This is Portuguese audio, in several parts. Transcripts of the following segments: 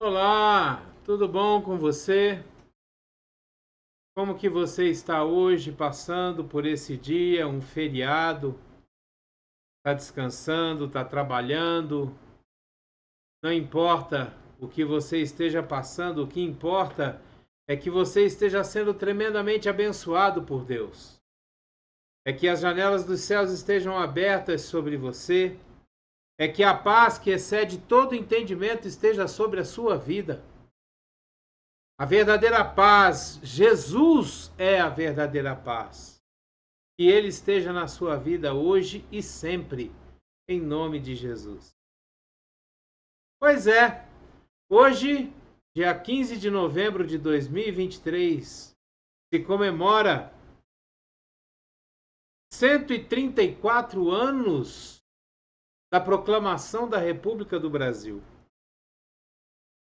Olá, tudo bom com você? Como que você está hoje passando por esse dia, um feriado? Está descansando, está trabalhando? Não importa o que você esteja passando, o que importa é que você esteja sendo tremendamente abençoado por Deus. É que as janelas dos céus estejam abertas sobre você. É que a paz que excede todo entendimento esteja sobre a sua vida. A verdadeira paz, Jesus é a verdadeira paz. Que Ele esteja na sua vida hoje e sempre, em nome de Jesus. Pois é, hoje, dia 15 de novembro de 2023, se comemora 134 anos da proclamação da República do Brasil.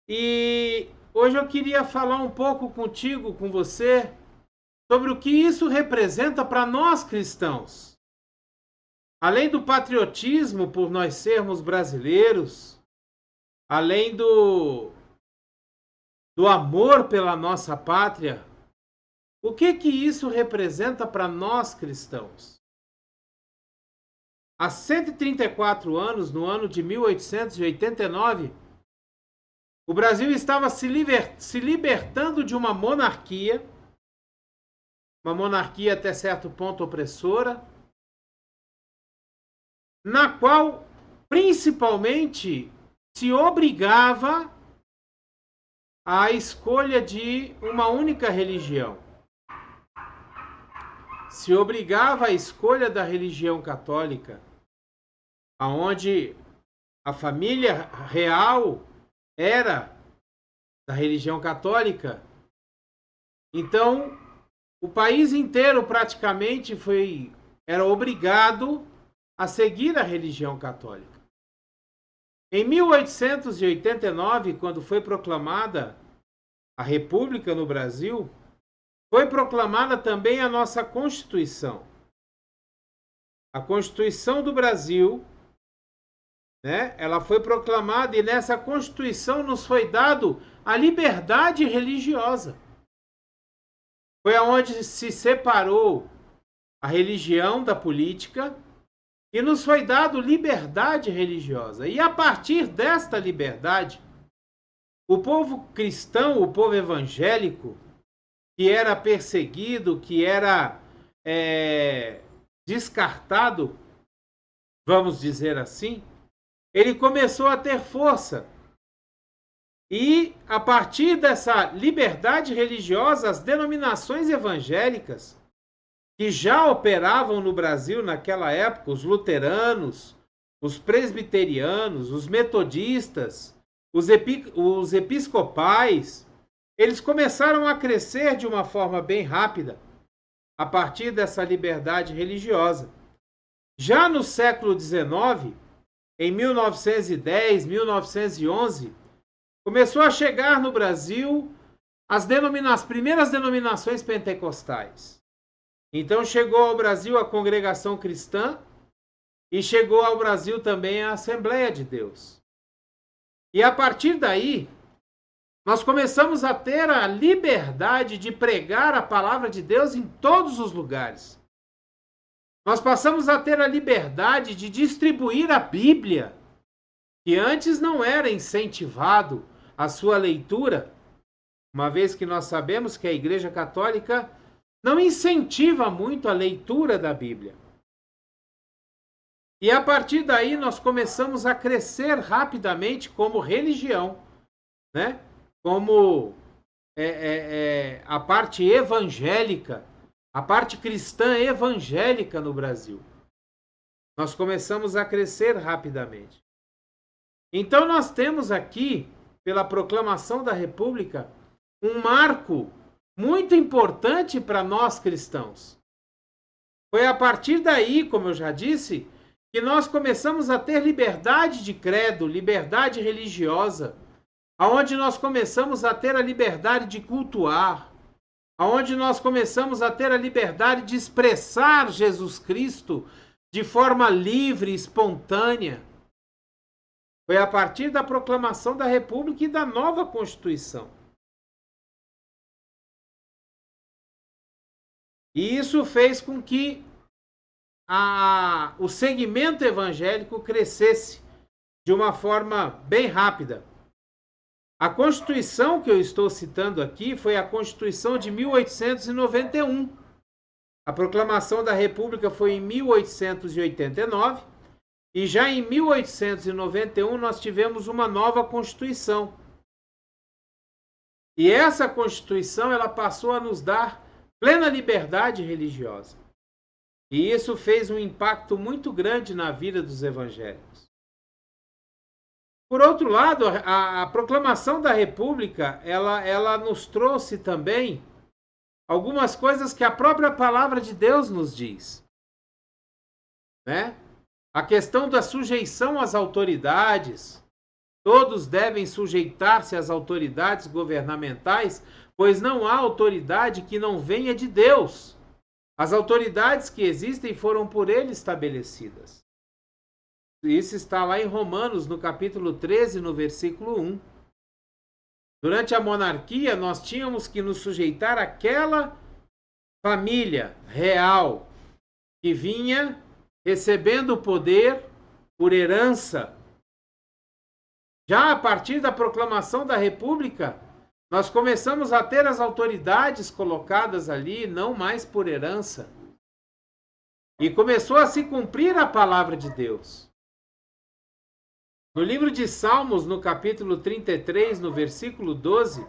E hoje eu queria falar um pouco contigo, com você, sobre o que isso representa para nós cristãos. Além do patriotismo por nós sermos brasileiros, além do amor pela nossa pátria, o que isso representa para nós cristãos? Há 134 anos, no ano de 1889, o Brasil estava se libertando de uma monarquia até certo ponto opressora, na qual principalmente se obrigava à escolha de uma única religião. Se obrigava à escolha da religião católica, aonde a família real era da religião católica. Então, o país inteiro praticamente era obrigado a seguir a religião católica. Em 1889, quando foi proclamada a República no Brasil, foi proclamada também a nossa Constituição. A Constituição do Brasil, ela foi proclamada e nessa Constituição nos foi dado a liberdade religiosa. Foi aonde se separou a religião da política e nos foi dado liberdade religiosa. E a partir desta liberdade, o povo cristão, o povo evangélico, que era perseguido, que era descartado, vamos dizer assim, ele começou a ter força. E a partir dessa liberdade religiosa, as denominações evangélicas que já operavam no Brasil naquela época, os luteranos, os presbiterianos, os metodistas, os episcopais, eles começaram a crescer de uma forma bem rápida a partir dessa liberdade religiosa. Já no século XIX, em 1910, 1911, começou a chegar no Brasil as primeiras denominações pentecostais. Então chegou ao Brasil a Congregação Cristã e chegou ao Brasil também a Assembleia de Deus. E a partir daí, nós começamos a ter a liberdade de pregar a palavra de Deus em todos os lugares. Nós passamos a ter a liberdade de distribuir a Bíblia, que antes não era incentivado a sua leitura, uma vez que nós sabemos que a Igreja Católica não incentiva muito a leitura da Bíblia. E a partir daí nós começamos a crescer rapidamente como religião, como a parte evangélica, a parte cristã evangélica no Brasil. Nós começamos a crescer rapidamente. Então nós temos aqui, pela proclamação da República, um marco muito importante para nós cristãos. Foi a partir daí, como eu já disse, que nós começamos a ter liberdade de credo, liberdade religiosa, aonde nós começamos a ter a liberdade de cultuar, aonde nós começamos a ter a liberdade de expressar Jesus Cristo de forma livre, espontânea. Foi a partir da proclamação da República e da nova Constituição. E isso fez com que o segmento evangélico crescesse de uma forma bem rápida. A Constituição que eu estou citando aqui foi a Constituição de 1891. A proclamação da República foi em 1889 e já em 1891 nós tivemos uma nova Constituição. E essa Constituição ela passou a nos dar plena liberdade religiosa. E isso fez um impacto muito grande na vida dos evangélicos. Por outro lado, a proclamação da República, ela nos trouxe também algumas coisas que a própria palavra de Deus nos diz. Né? A questão da sujeição às autoridades. Todos devem sujeitar-se às autoridades governamentais, pois não há autoridade que não venha de Deus. As autoridades que existem foram por ele estabelecidas. Isso está lá em Romanos, no capítulo 13, no versículo 1. Durante a monarquia, nós tínhamos que nos sujeitar àquela família real que vinha recebendo o poder por herança. Já a partir da proclamação da República, nós começamos a ter as autoridades colocadas ali, não mais por herança. E começou a se cumprir a palavra de Deus. No livro de Salmos, no capítulo 33, no versículo 12,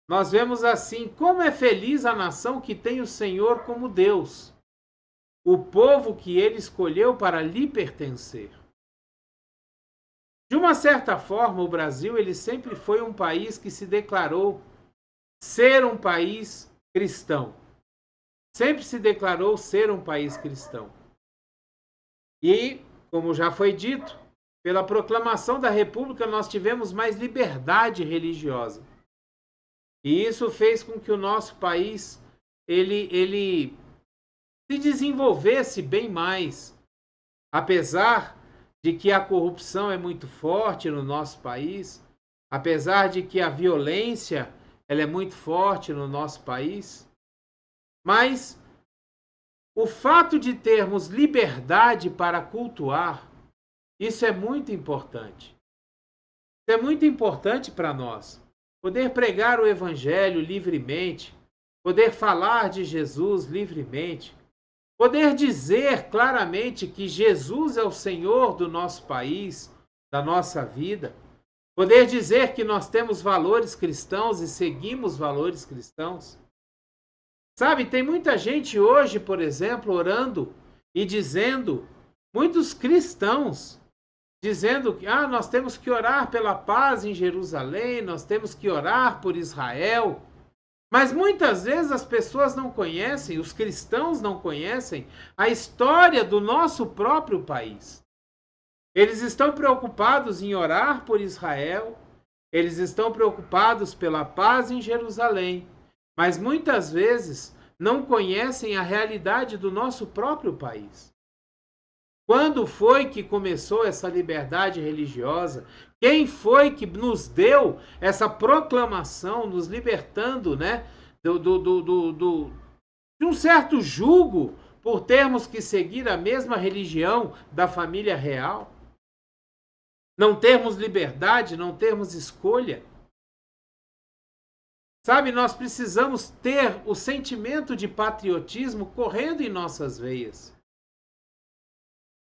nós vemos assim: como é feliz a nação que tem o Senhor como Deus, o povo que ele escolheu para lhe pertencer. De uma certa forma, o Brasil ele sempre foi um país que se declarou ser um país cristão. Sempre se declarou ser um país cristão. E, como já foi dito, pela proclamação da República nós tivemos mais liberdade religiosa. E isso fez com que o nosso país ele se desenvolvesse bem mais. Apesar de que a corrupção é muito forte no nosso país, apesar de que a violência ela é muito forte no nosso país, mas o fato de termos liberdade para cultuar, isso é muito importante. Isso é muito importante para nós. Poder pregar o Evangelho livremente, poder falar de Jesus livremente, poder dizer claramente que Jesus é o Senhor do nosso país, da nossa vida, poder dizer que nós temos valores cristãos e seguimos valores cristãos. Sabe, tem muita gente hoje, por exemplo, orando e dizendo, muitos cristãos, dizendo que nós temos que orar pela paz em Jerusalém, nós temos que orar por Israel. Mas muitas vezes as pessoas não conhecem, os cristãos não conhecem a história do nosso próprio país. Eles estão preocupados em orar por Israel, eles estão preocupados pela paz em Jerusalém, mas muitas vezes não conhecem a realidade do nosso próprio país. Quando foi que começou essa liberdade religiosa? Quem foi que nos deu essa proclamação, nos libertando, né, de um certo jugo por termos que seguir a mesma religião da família real? Não termos liberdade, não termos escolha? Sabe, nós precisamos ter o sentimento de patriotismo correndo em nossas veias.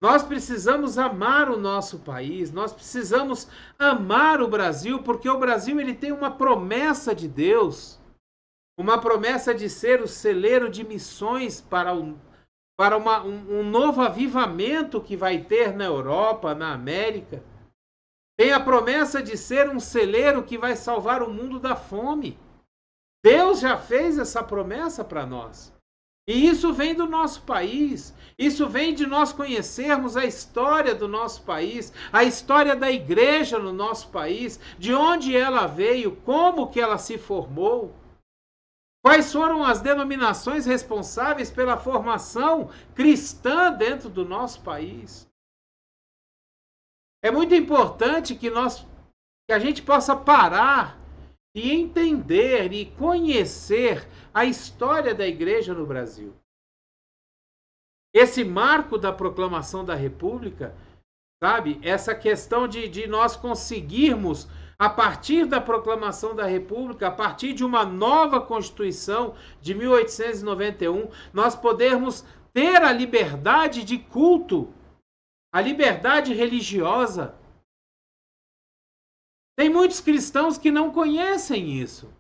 Nós precisamos amar o nosso país, nós precisamos amar o Brasil, porque o Brasil ele tem uma promessa de Deus, uma promessa de ser o celeiro de missões para um novo avivamento que vai ter na Europa, na América. Tem a promessa de ser um celeiro que vai salvar o mundo da fome. Deus já fez essa promessa para nós. E isso vem do nosso país, isso vem de nós conhecermos a história do nosso país, a história da igreja no nosso país, de onde ela veio, como que ela se formou, quais foram as denominações responsáveis pela formação cristã dentro do nosso país. É muito importante que a gente possa parar e entender e conhecer a história da igreja no Brasil. Esse marco da proclamação da República, sabe? Essa questão de nós conseguirmos, a partir da proclamação da República, a partir de uma nova Constituição de 1891, nós podermos ter a liberdade de culto, a liberdade religiosa. Tem muitos cristãos que não conhecem isso.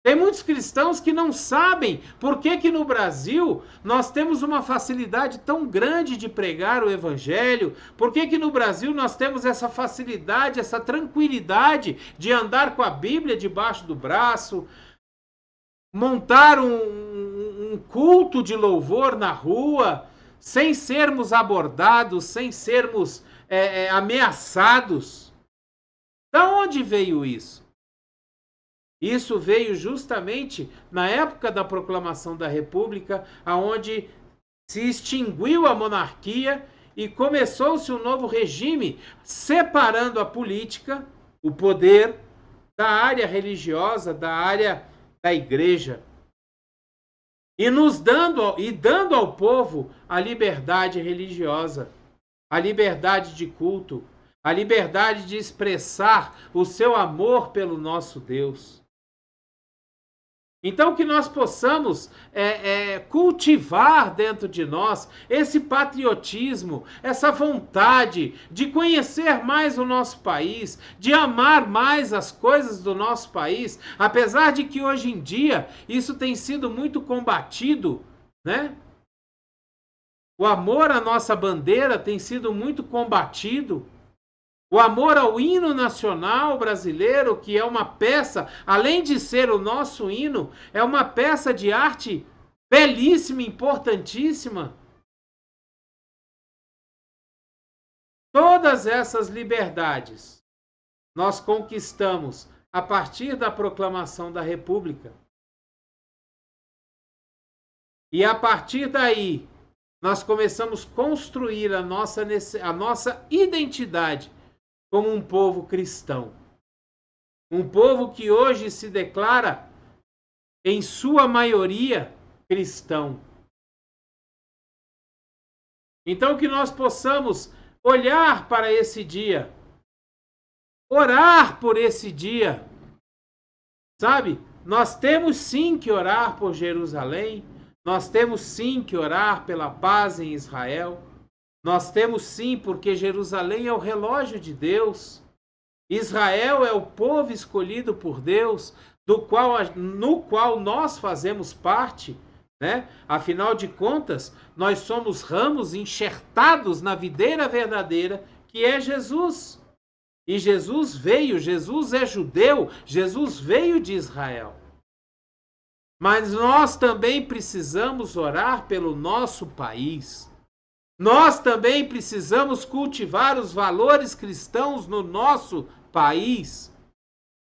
Tem muitos cristãos que não sabem por que no Brasil nós temos uma facilidade tão grande de pregar o evangelho, por que no Brasil nós temos essa facilidade, essa tranquilidade de andar com a Bíblia debaixo do braço, montar um culto de louvor na rua, sem sermos abordados, sem sermos ameaçados. Da onde veio isso? Isso veio justamente na época da proclamação da República, onde se extinguiu a monarquia e começou-se um novo regime, separando a política, o poder, da área religiosa, da área da igreja. E dando ao povo a liberdade religiosa, a liberdade de culto, a liberdade de expressar o seu amor pelo nosso Deus. Então, que nós possamos cultivar dentro de nós esse patriotismo, essa vontade de conhecer mais o nosso país, de amar mais as coisas do nosso país, apesar de que hoje em dia isso tem sido muito combatido, né? O amor à nossa bandeira tem sido muito combatido. O amor ao hino nacional brasileiro, que é uma peça, além de ser o nosso hino, é uma peça de arte belíssima, importantíssima. Todas essas liberdades nós conquistamos a partir da proclamação da República. E a partir daí, nós começamos a construir a nossa identidade como um povo cristão. Um povo que hoje se declara, em sua maioria, cristão. Então que nós possamos olhar para esse dia, orar por esse dia, sabe? Nós temos sim que orar por Jerusalém, nós temos sim que orar pela paz em Israel, nós temos sim, porque Jerusalém é o relógio de Deus. Israel é o povo escolhido por Deus, no qual nós fazemos parte, né? Afinal de contas, nós somos ramos enxertados na videira verdadeira, que é Jesus. E Jesus é judeu, Jesus veio de Israel. Mas nós também precisamos orar pelo nosso país. Nós também precisamos cultivar os valores cristãos no nosso país.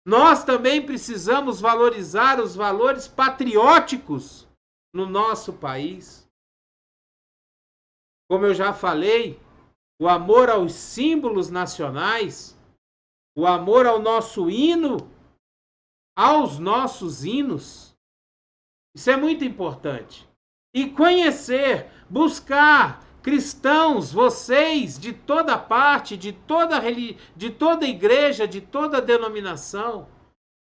Nós também precisamos valorizar os valores patrióticos no nosso país. Como eu já falei, o amor aos símbolos nacionais, o amor ao nosso hino, aos nossos hinos, isso é muito importante. E conhecer, buscar cristãos, vocês, de toda parte, de toda igreja, de toda denominação,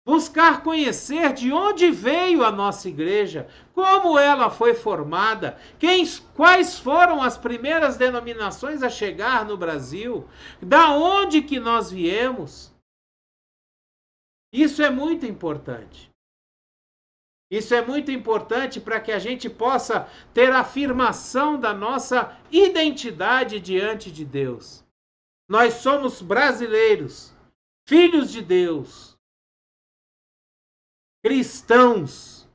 buscar conhecer de onde veio a nossa igreja, como ela foi formada, quais foram as primeiras denominações a chegar no Brasil, da onde que nós viemos. Isso é muito importante. Isso é muito importante para que a gente possa ter a afirmação da nossa identidade diante de Deus. Nós somos brasileiros, filhos de Deus, cristãos,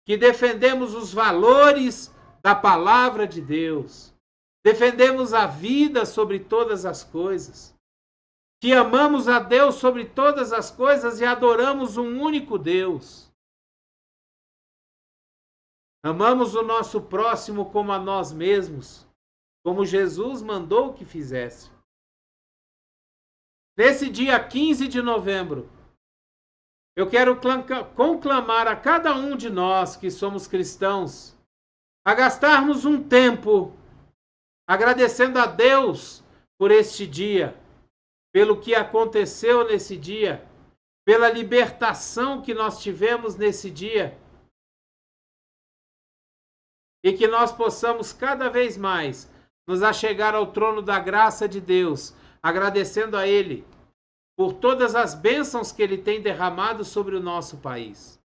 que defendemos os valores da palavra de Deus, defendemos a vida sobre todas as coisas, que amamos a Deus sobre todas as coisas e adoramos um único Deus. Amamos o nosso próximo como a nós mesmos, como Jesus mandou que fizesse. nesse dia 15 de novembro, eu quero conclamar a cada um de nós que somos cristãos a gastarmos um tempo agradecendo a Deus por este dia, pelo que aconteceu nesse dia, pela libertação que nós tivemos nesse dia, e que nós possamos cada vez mais nos achegar ao trono da graça de Deus, agradecendo a Ele por todas as bênçãos que Ele tem derramado sobre o nosso país.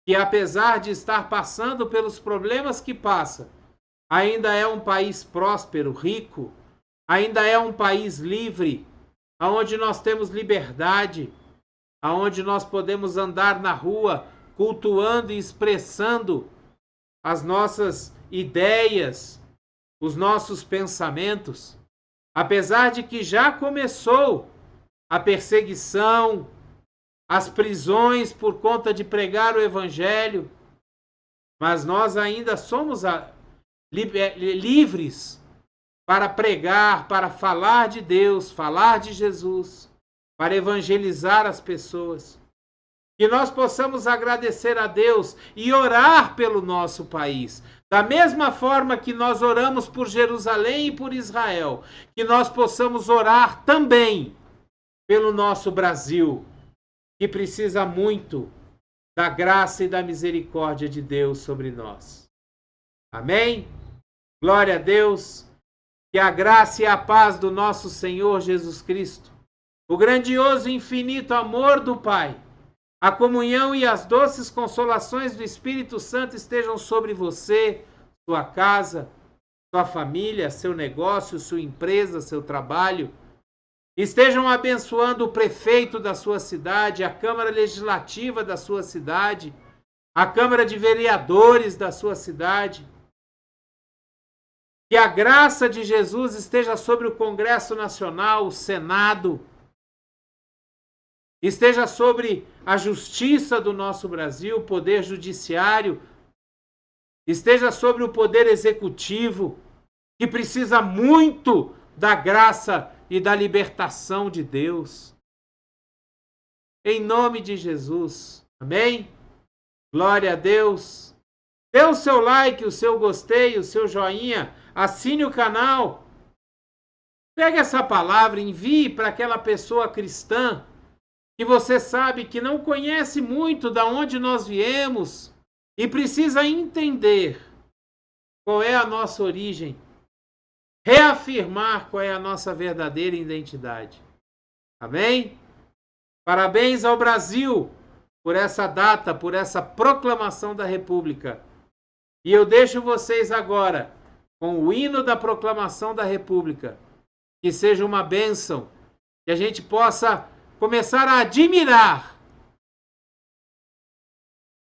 Que apesar de estar passando pelos problemas que passa, ainda é um país próspero, rico, ainda é um país livre, onde nós temos liberdade, onde nós podemos andar na rua, cultuando e expressando as nossas ideias, os nossos pensamentos. Apesar de que já começou a perseguição, as prisões por conta de pregar o Evangelho, mas nós ainda somos livres para pregar, para falar de Deus, falar de Jesus, para evangelizar as pessoas. Que nós possamos agradecer a Deus e orar pelo nosso país. Da mesma forma que nós oramos por Jerusalém e por Israel, que nós possamos orar também pelo nosso Brasil, que precisa muito da graça e da misericórdia de Deus sobre nós. Amém? Glória a Deus. Que a graça e a paz do nosso Senhor Jesus Cristo, o grandioso e infinito amor do Pai, a comunhão e as doces consolações do Espírito Santo estejam sobre você, sua casa, sua família, seu negócio, sua empresa, seu trabalho. Estejam abençoando o prefeito da sua cidade, a Câmara Legislativa da sua cidade, a Câmara de Vereadores da sua cidade. Que a graça de Jesus esteja sobre o Congresso Nacional, o Senado, esteja sobre a justiça do nosso Brasil, o Poder Judiciário, esteja sobre o Poder Executivo, que precisa muito da graça e da libertação de Deus. Em nome de Jesus. Amém? Glória a Deus. Dê o seu like, o seu gostei, o seu joinha, assine o canal. Pegue essa palavra, envie para aquela pessoa cristã que você sabe que não conhece muito de onde nós viemos e precisa entender qual é a nossa origem, reafirmar qual é a nossa verdadeira identidade. Amém? Parabéns ao Brasil por essa data, por essa proclamação da República. E eu deixo vocês agora com o hino da proclamação da República. Que seja uma bênção, que a gente possa começar a admirar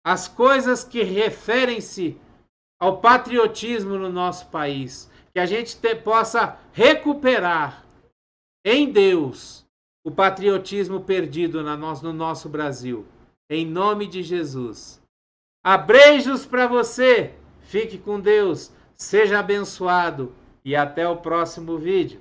as coisas que referem-se ao patriotismo no nosso país. Que a gente possa recuperar em Deus o patriotismo perdido no nosso Brasil. Em nome de Jesus. Abreijos para você. Fique com Deus. Seja abençoado. E até o próximo vídeo.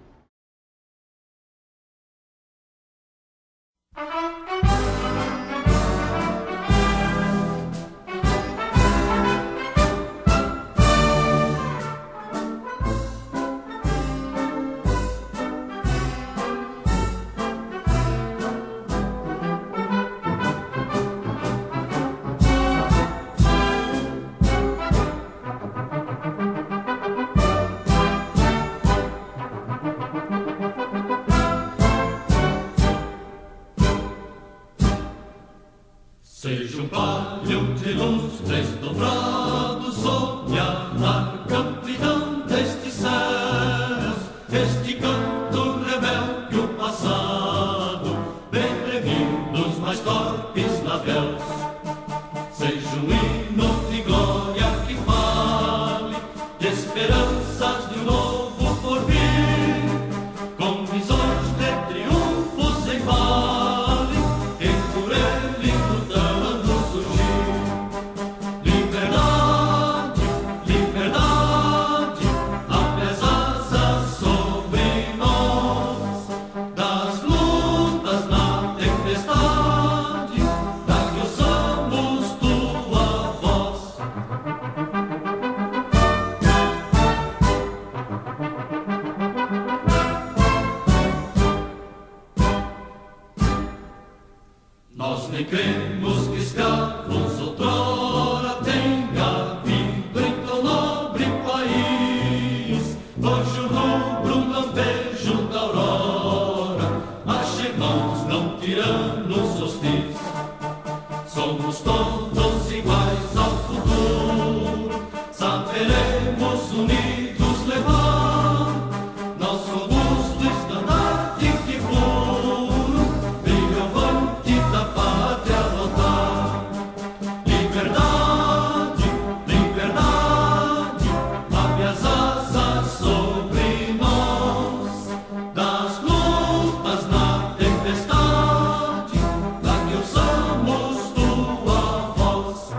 Seja um palho de luz desdobrado sobre a larga amplidão destes céus, este canto rebelde o passado, bem previndo os mais torpes lábios. Seja um hino de glória que fale de esperanças de um novo porvir, com visões de triunfos em vale, e por ele lutando surgir. Nós nem cremos que escravos outrora tenha havido em tão nobre país. Hoje o rubro lampejo da aurora, mas irmãos não tiranos hostis. Somos todos iguais ao futuro, saberemos unidos levar nosso robusto estandarte que puro, brilho avante da pátria lotar. Liberdade, liberdade, abre as asas sobre nós, das lutas na tempestade, da que ouçamos tua voz.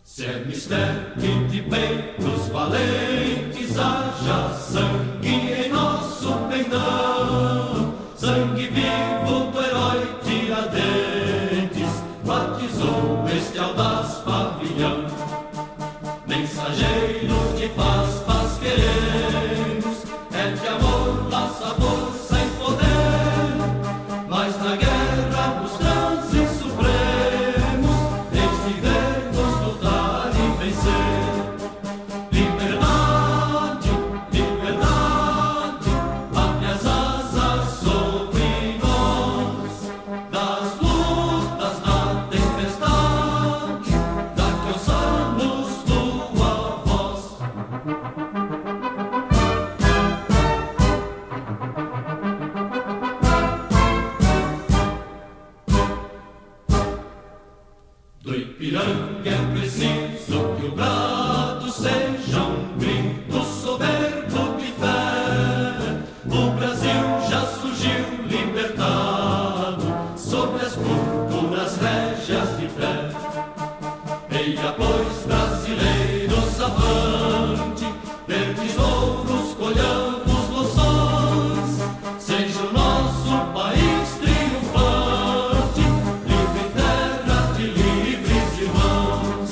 Se é mistério de peitos valentes, haja sangue em nosso peitão, sangue vivo do herói Tiradentes, batizou este audaz pavilhão. Mensageiros de paz, paz queremos, é de amor nossa força e poder, mas na guerra nos transes supremos, decidemos lutar e vencer. Liberdade, liberdade, abre as asas sobre nós, das lutas na tempestade, da que ouçamos tua voz. Do Ipiranga é preciso que o brado seja um grito soberbo de fé. O Brasil já surgiu libertado sobre as púrpuras régias de fé. Eia, pois, brasileiros, avante, verdes ouros, colhamos loções, seja o nosso país triunfante, livre terra de livres irmãos.